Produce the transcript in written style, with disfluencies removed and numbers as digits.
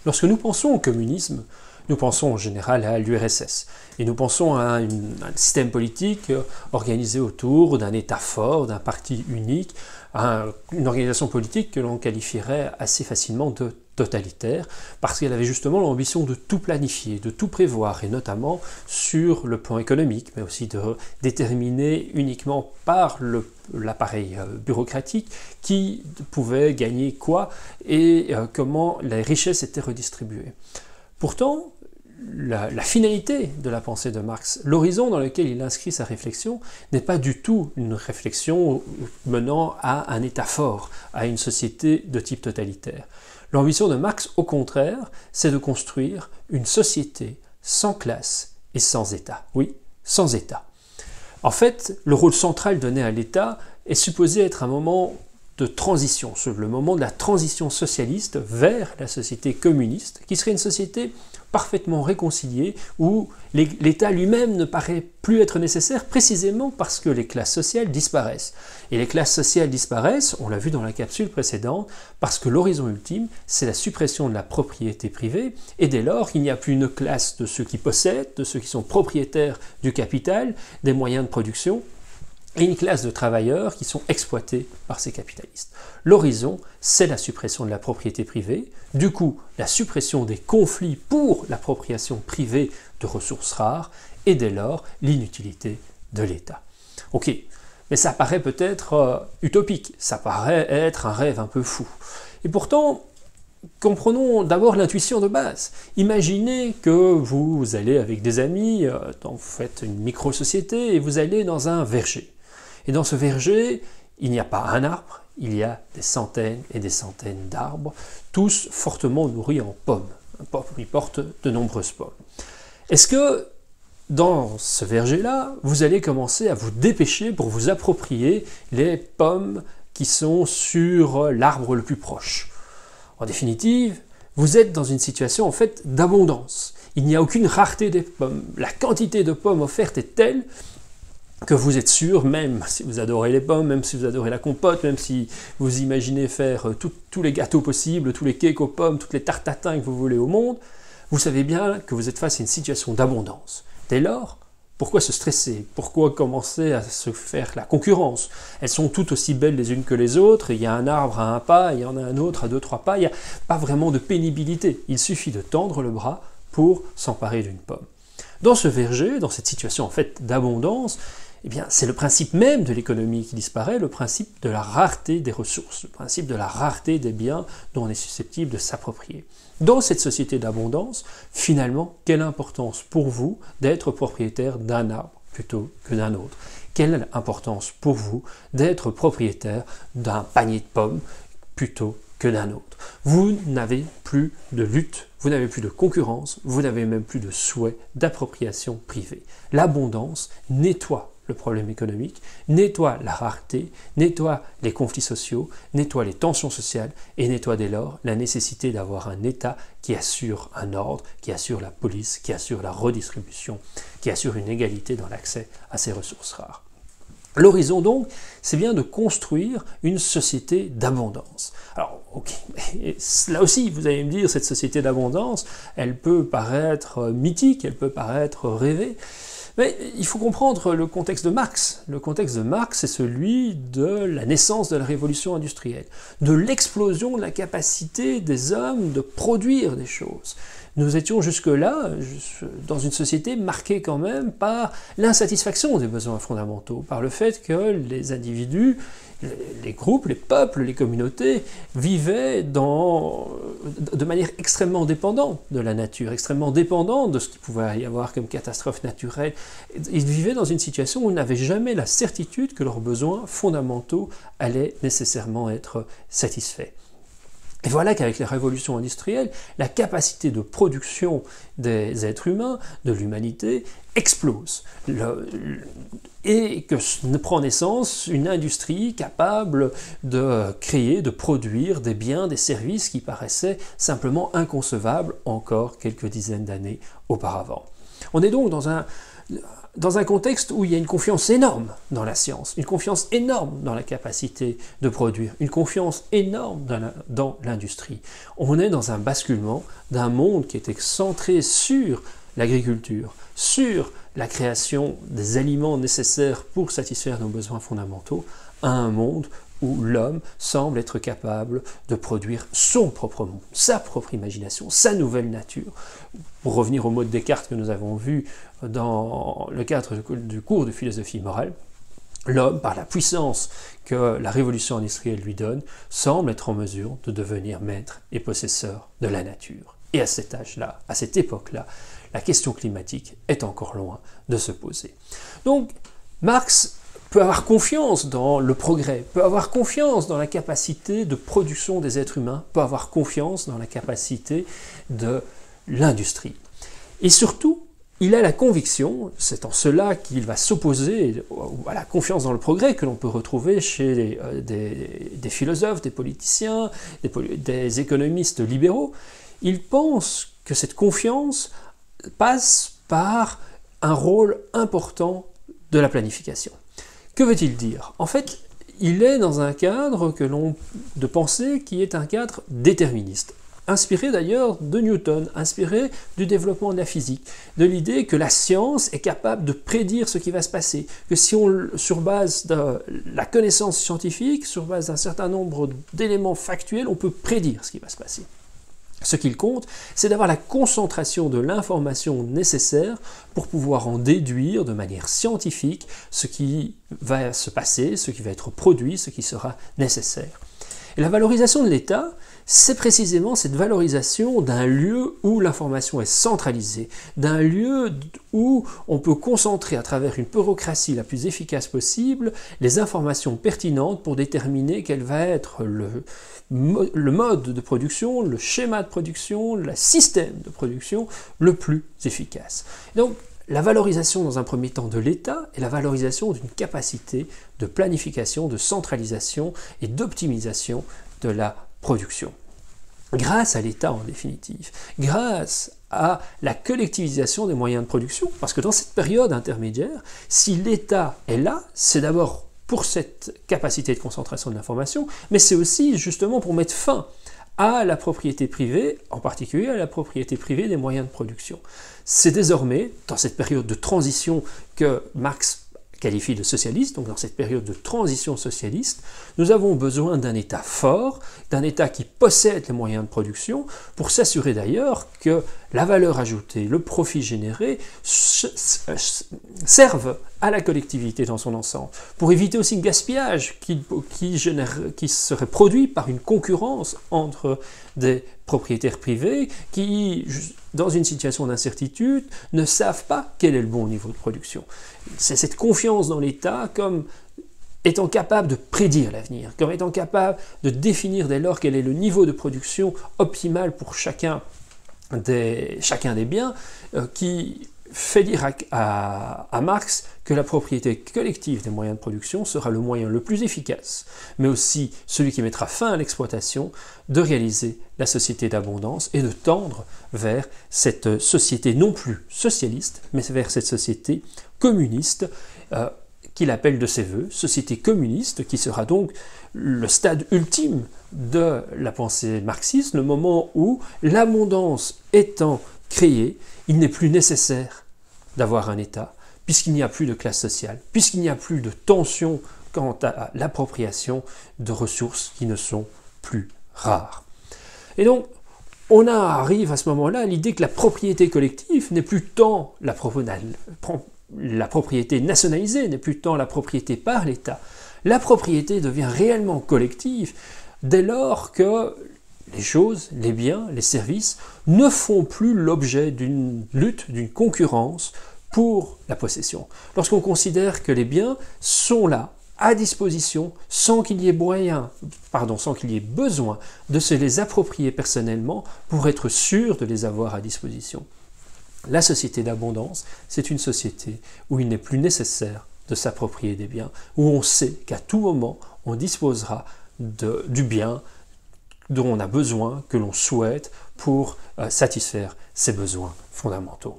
Lorsque nous pensons au communisme, nous pensons en général à l'URSS. Et nous pensons à un système politique organisé autour d'un État fort, d'un parti unique, une organisation politique que l'on qualifierait assez facilement de totalitaire, parce qu'elle avait justement l'ambition de tout planifier, de tout prévoir, et notamment sur le plan économique, mais aussi de déterminer uniquement par l'appareil bureaucratique qui pouvait gagner quoi et comment les richesses étaient redistribuées. Pourtant, la finalité de la pensée de Marx, l'horizon dans lequel il inscrit sa réflexion, n'est pas du tout une réflexion menant à un État fort, à une société de type totalitaire. L'ambition de Marx, au contraire, c'est de construire une société sans classe et sans État. Oui, sans État. En fait, le rôle central donné à l'État est supposé être un moment de transition, le moment de la transition socialiste vers la société communiste, qui serait une société parfaitement réconciliée, où l'État lui-même ne paraît plus être nécessaire, précisément parce que les classes sociales disparaissent. Et les classes sociales disparaissent, on l'a vu dans la capsule précédente, parce que l'horizon ultime, c'est la suppression de la propriété privée, et dès lors, il n'y a plus une classe de ceux qui possèdent, de ceux qui sont propriétaires du capital, des moyens de production, et une classe de travailleurs qui sont exploités par ces capitalistes. L'horizon, c'est la suppression de la propriété privée, du coup la suppression des conflits pour l'appropriation privée de ressources rares, et dès lors l'inutilité de l'État. Ok, mais ça paraît peut-être utopique, ça paraît être un rêve un peu fou. Et pourtant, comprenons d'abord l'intuition de base. Imaginez que vous allez avec des amis, vous faites une micro-société et vous allez dans un verger. Et dans ce verger, il n'y a pas un arbre, il y a des centaines et des centaines d'arbres, tous fortement nourris en pommes. Ils portent de nombreuses pommes. Est-ce que dans ce verger-là, vous allez commencer à vous dépêcher pour vous approprier les pommes qui sont sur l'arbre le plus proche? En définitive, vous êtes dans une situation en fait d'abondance. Il n'y a aucune rareté des pommes. La quantité de pommes offertes est telle que vous êtes sûr, même si vous adorez les pommes, même si vous adorez la compote, même si vous imaginez faire tous les gâteaux possibles, tous les cakes aux pommes, toutes les tartes tatin que vous voulez au monde, vous savez bien que vous êtes face à une situation d'abondance. Dès lors, pourquoi se stresser? Pourquoi commencer à se faire la concurrence? Elles sont toutes aussi belles les unes que les autres, il y a un arbre à un pas, il y en a un autre à 2-3 pas, il n'y a pas vraiment de pénibilité. Il suffit de tendre le bras pour s'emparer d'une pomme. Dans ce verger, dans cette situation en fait d'abondance, eh bien, c'est le principe même de l'économie qui disparaît, le principe de la rareté des ressources, le principe de la rareté des biens dont on est susceptible de s'approprier. Dans cette société d'abondance, finalement, quelle importance pour vous d'être propriétaire d'un arbre plutôt que d'un autre? Quelle importance pour vous d'être propriétaire d'un panier de pommes plutôt que d'un autre? Vous n'avez plus de lutte, vous n'avez plus de concurrence, vous n'avez même plus de souhait d'appropriation privée. L'abondance nettoie le problème économique, nettoie la rareté, nettoie les conflits sociaux, nettoie les tensions sociales et nettoie dès lors la nécessité d'avoir un État qui assure un ordre, qui assure la police, qui assure la redistribution, qui assure une égalité dans l'accès à ces ressources rares. L'horizon donc, c'est bien de construire une société d'abondance. Alors, ok, là aussi, vous allez me dire, cette société d'abondance, elle peut paraître mythique, elle peut paraître rêvée, mais il faut comprendre le contexte de Marx. Le contexte de Marx, c'est celui de la naissance de la révolution industrielle, de l'explosion de la capacité des hommes de produire des choses. Nous étions jusque-là dans une société marquée quand même par l'insatisfaction des besoins fondamentaux, par le fait que les individus, les groupes, les peuples, les communautés vivaient de manière extrêmement dépendante de la nature, extrêmement dépendante de ce qu'il pouvait y avoir comme catastrophe naturelle. Ils vivaient dans une situation où ils n'avaient jamais la certitude que leurs besoins fondamentaux allaient nécessairement être satisfaits. Et voilà qu'avec la révolution industrielle, la capacité de production des êtres humains, de l'humanité, explose. Et que prend naissance une industrie capable de créer, de produire des biens, des services qui paraissaient simplement inconcevables encore quelques dizaines d'années auparavant. On est donc dans un dans un contexte où il y a une confiance énorme dans la science, une confiance énorme dans la capacité de produire, une confiance énorme dans l'industrie. On est dans un basculement d'un monde qui était centré sur l'agriculture, sur la création des aliments nécessaires pour satisfaire nos besoins fondamentaux, à un monde où l'homme semble être capable de produire son propre monde, sa propre imagination, sa nouvelle nature. Pour revenir au mot de Descartes que nous avons vu dans le cadre du cours de philosophie morale, l'homme, par la puissance que la révolution industrielle lui donne, semble être en mesure de devenir maître et possesseur de la nature. Et à cet âge-là, à cette époque-là, la question climatique est encore loin de se poser. Donc, Marx peut avoir confiance dans le progrès, peut avoir confiance dans la capacité de production des êtres humains, peut avoir confiance dans la capacité de l'industrie. Et surtout, il a la conviction, c'est en cela qu'il va s'opposer à la confiance dans le progrès que l'on peut retrouver chez des philosophes, des politiciens, des économistes libéraux. Il pense que cette confiance passe par un rôle important de la planification. Que veut-il dire? En fait, il est dans un cadre de pensée qui est un cadre déterministe, inspiré d'ailleurs de Newton, inspiré du développement de la physique, de l'idée que la science est capable de prédire ce qui va se passer, que si sur base de la connaissance scientifique, sur base d'un certain nombre d'éléments factuels, on peut prédire ce qui va se passer. Ce qu'il compte, c'est d'avoir la concentration de l'information nécessaire pour pouvoir en déduire de manière scientifique ce qui va se passer, ce qui va être produit, ce qui sera nécessaire. Et la valorisation de l'État, c'est précisément cette valorisation d'un lieu où l'information est centralisée, d'un lieu où on peut concentrer à travers une bureaucratie la plus efficace possible les informations pertinentes pour déterminer quel va être le mode de production, le schéma de production, le système de production le plus efficace. Donc, la valorisation dans un premier temps de l'État et la valorisation d'une capacité de planification, de centralisation et d'optimisation de la production. Grâce à l'État en définitive, grâce à la collectivisation des moyens de production, parce que dans cette période intermédiaire, si l'État est là, c'est d'abord pour cette capacité de concentration de l'information, mais c'est aussi justement pour mettre fin à la propriété privée, en particulier à la propriété privée des moyens de production. C'est désormais, dans cette période de transition que Marx qualifie de socialiste, donc dans cette période de transition socialiste, nous avons besoin d'un État fort, d'un État qui possède les moyens de production, pour s'assurer d'ailleurs que la valeur ajoutée, le profit généré servent à la collectivité dans son ensemble, pour éviter aussi le gaspillage qui serait produit par une concurrence entre des propriétaires privés qui, dans une situation d'incertitude, ne savent pas quel est le bon niveau de production. C'est cette confiance dans l'État comme étant capable de prédire l'avenir, comme étant capable de définir dès lors quel est le niveau de production optimal pour chacun des biens, qui fait dire à Marx que la propriété collective des moyens de production sera le moyen le plus efficace, mais aussi celui qui mettra fin à l'exploitation, de réaliser la société d'abondance et de tendre vers cette société non plus socialiste, mais vers cette société communiste qu'il appelle de ses voeux, société communiste qui sera donc le stade ultime de la pensée marxiste, le moment où l'abondance étant créée, il n'est plus nécessaire d'avoir un État, puisqu'il n'y a plus de classe sociale, puisqu'il n'y a plus de tension quant à l'appropriation de ressources qui ne sont plus rares. Et donc, on arrive à ce moment-là à l'idée que la propriété collective n'est plus tant la propriété nationalisée, n'est plus tant la propriété par l'État. La propriété devient réellement collective dès lors que les choses, les biens, les services ne font plus l'objet d'une lutte, d'une concurrence pour la possession. Lorsqu'on considère que les biens sont là, à disposition, sans qu'il y ait besoin de se les approprier personnellement pour être sûr de les avoir à disposition. La société d'abondance, c'est une société où il n'est plus nécessaire de s'approprier des biens, où on sait qu'à tout moment, on disposera du bien dont on a besoin, que l'on souhaite pour satisfaire ses besoins fondamentaux.